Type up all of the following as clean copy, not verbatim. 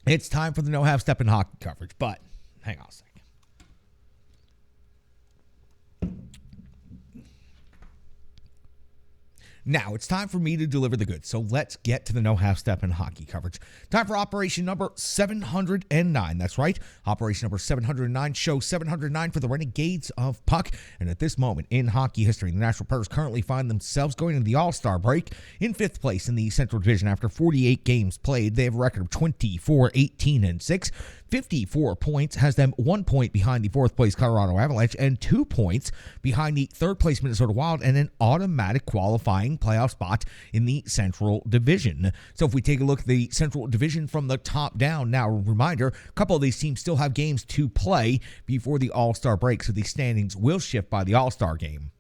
It's time for the no half step in hockey coverage, but hang on a second. Now, it's time for me to deliver the goods, so let's get to the no half step in hockey coverage. Time for operation number 709. That's right, operation number 709, show 709 for the Renegades of Puck. And at this moment in hockey history, the Nashville Predators currently find themselves going into the All-Star break in 5th place in the Central Division after 48 games played. They have a record of 24-18-6. 54 points, has them 1 point behind the 4th place Colorado Avalanche and 2 points behind the 3rd place Minnesota Wild and an automatic qualifying playoff spot in the Central Division. So if we take a look at the Central Division from the top down, now a reminder, a couple of these teams still have games to play before the All-Star break, so the standings will shift by the All-Star game.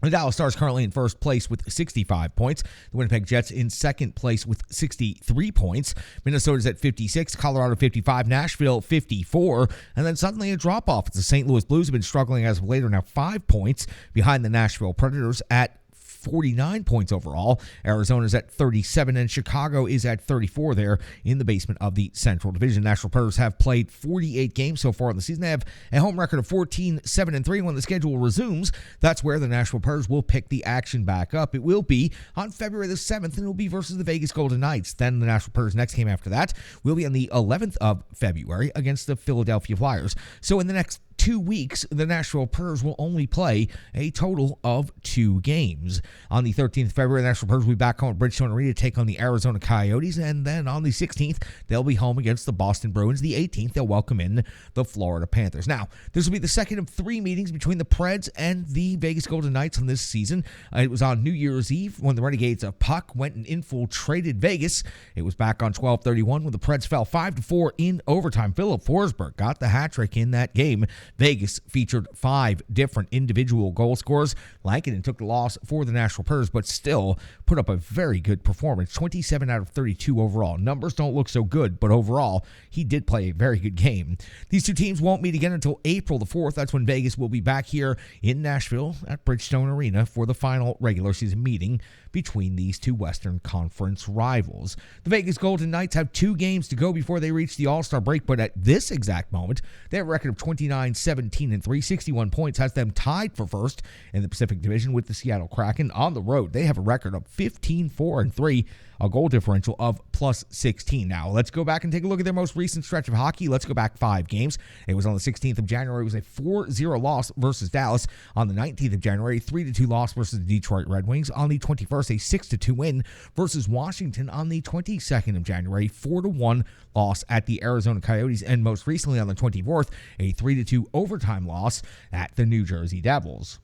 The Dallas Stars currently in 1st place with 65 points. The Winnipeg Jets in 2nd place with 63 points. Minnesota's at 56, Colorado 55, Nashville 54, and then suddenly a drop-off. The St. Louis Blues have been struggling as of late, are now 5 points behind the Nashville Predators at 49 points overall. Arizona's at 37, and Chicago is at 34 there in the basement of the Central Division. Nashville Predators have played 48 games so far in the season. They have a home record of 14-7-3. When the schedule resumes, that's where the Nashville Predators will pick the action back up. It will be on February the 7th, and it will be versus the Vegas Golden Knights. Then the Nashville Predators' next game after that will be on the 11th of February against the Philadelphia Flyers. So in the next 2 weeks, the Nashville Predators will only play a total of 2 games. On the 13th of February, the Nashville Predators will be back home at Bridgestone Arena to take on the Arizona Coyotes, and then on the 16th, they'll be home against the Boston Bruins. The 18th, they'll welcome in the Florida Panthers. Now, this will be the second of 3 meetings between the Preds and the Vegas Golden Knights on this season. It was on New Year's Eve when the Renegades of Puck went and infiltrated Vegas. It was back on 12/31 when the Preds fell 5-4 in overtime. Philip Forsberg got the hat trick in that game. Vegas featured 5 different individual goal scorers. Lankinen took the loss for the Nashville Predators, but still put up a very good performance. 27 out of 32 overall. Numbers don't look so good, but overall, he did play a very good game. These 2 teams won't meet again until April the 4th. That's when Vegas will be back here in Nashville at Bridgestone Arena for the final regular season meeting between these 2 Western Conference rivals. The Vegas Golden Knights have 2 games to go before they reach the All-Star break, but at this exact moment, they have a record of 29-17-3. 61 points has them tied for first in the Pacific Division with the Seattle Kraken. On the road, they have a record of 15-4-3, a goal differential of +16. Now, let's go back and take a look at their most recent stretch of hockey. Let's go back 5 games. It was on the 16th of January. It was a 4-0 loss versus Dallas. On the 19th of January, 3-2 loss versus the Detroit Red Wings. On the 21st, a 6-2 win versus Washington. On the 22nd of January, 4-1 loss at the Arizona Coyotes. And most recently on the 24th, a 3-2 overtime loss at the New Jersey Devils.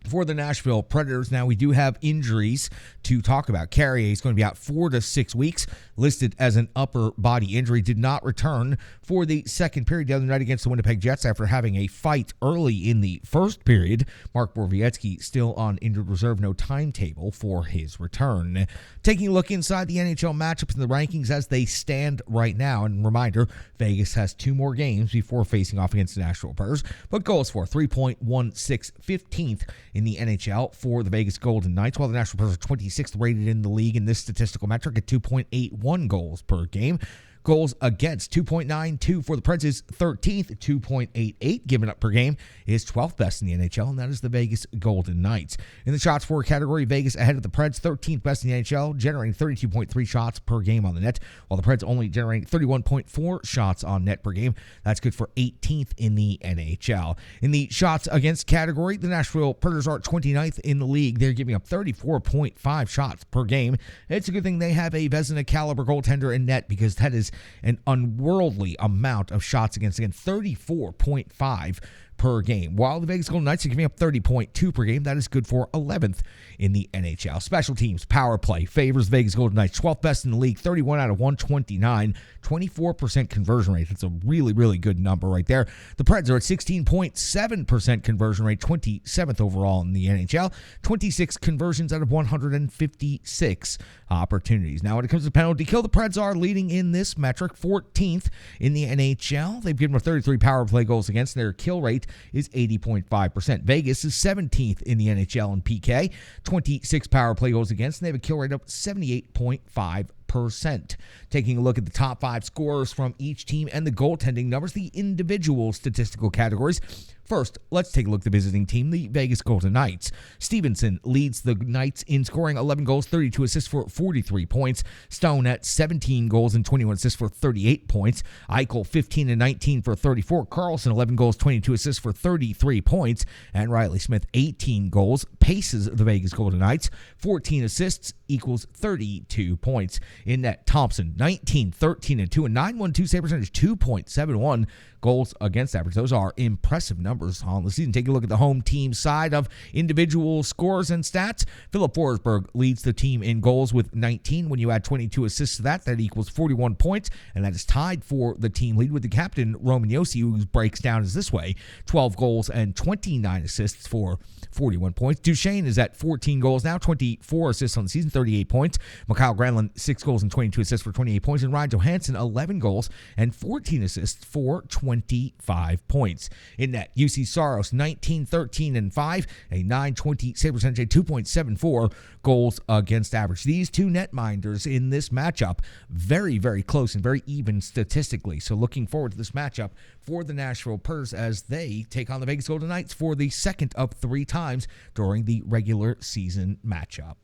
For the Nashville Predators, now we do have injuries to talk about. Carrier is going to be out 4 to 6 weeks, listed as an upper body injury. Did not return for the second period the other night against the Winnipeg Jets after having a fight early in the first period. Mark Borowiecki still on injured reserve, no timetable for his return. Taking a look inside the NHL matchups and the rankings as they stand right now, and reminder, Vegas has 2 more games before facing off against the Nashville Predators, but goals for 3.16, 15th in the NHL for the Vegas Golden Knights, while the Nashville Predators are 26th rated in the league in this statistical metric at 2.81 goals per game. Goals against, 2.92 for the Preds is 13th, 2.88 given up per game is 12th best in the NHL, and that is the Vegas Golden Knights. In the shots for category, Vegas ahead of the Preds, 13th best in the NHL, generating 32.3 shots per game on the net, while the Preds only generating 31.4 shots on net per game. That's good for 18th in the NHL. In the shots against category, the Nashville Predators are 29th in the league. They're giving up 34.5 shots per game. It's a good thing they have a Vezina caliber goaltender in net, because that is an unworldly amount of shots against. Again, 34.5 per game. While the Vegas Golden Knights are giving up 30.2 per game, that is good for 11th in the NHL. Special teams, power play, favors Vegas Golden Knights, 12th best in the league, 31 out of 129, 24% conversion rate. That's a really, really good number right there. The Preds are at 16.7% conversion rate, 27th overall in the NHL, 26 conversions out of 156 opportunities. Now, when it comes to penalty kill, the Preds are leading in this metric, 14th in the NHL. They've given up 33 power play goals against. Their kill rate is 80.5%. Vegas is 17th in the NHL in PK, 26 power play goals against, and they have a kill rate of 78.5%. 100%. Taking a look at the top 5 scorers from each team and the goaltending numbers, the individual statistical categories. First, let's take a look at the visiting team, the Vegas Golden Knights. Stevenson leads the Knights in scoring 11 goals, 32 assists for 43 points. Stone at 17 goals and 21 assists for 38 points. Eichel 15 and 19 for 34. Carlson 11 goals, 22 assists for 33 points. And Riley Smith 18 goals, paces the Vegas Golden Knights. 14 assists equals 32 points. In net, Thompson 19, 13 and 2 and 912 save percentage, 2.71 goals against average. Those are impressive numbers on the season. Take a look at the home team side of individual scores and stats. Philip Forsberg leads the team in goals with 19. When you add 22 assists to that equals 41 points, and that is tied for the team lead with the captain, Roman Josi, who breaks down as this way: 12 goals and 29 assists for 41 points. Duchesne is at 14 goals now, 24 assists on the season, 38 points. Mikhail Granlund, 6 goals and 22 assists for 28 points. And Ryan Johansson, 11 goals and 14 assists for 25 points. In net, UC Saros, 19, 13 and 5, a 920 save percentage, 2.74 goals against average. These two netminders in this matchup, very, very close and very even statistically. So looking forward to this matchup for the Nashville Pers as they take on the Vegas Golden Knights for the second of 3 times during the regular season matchup.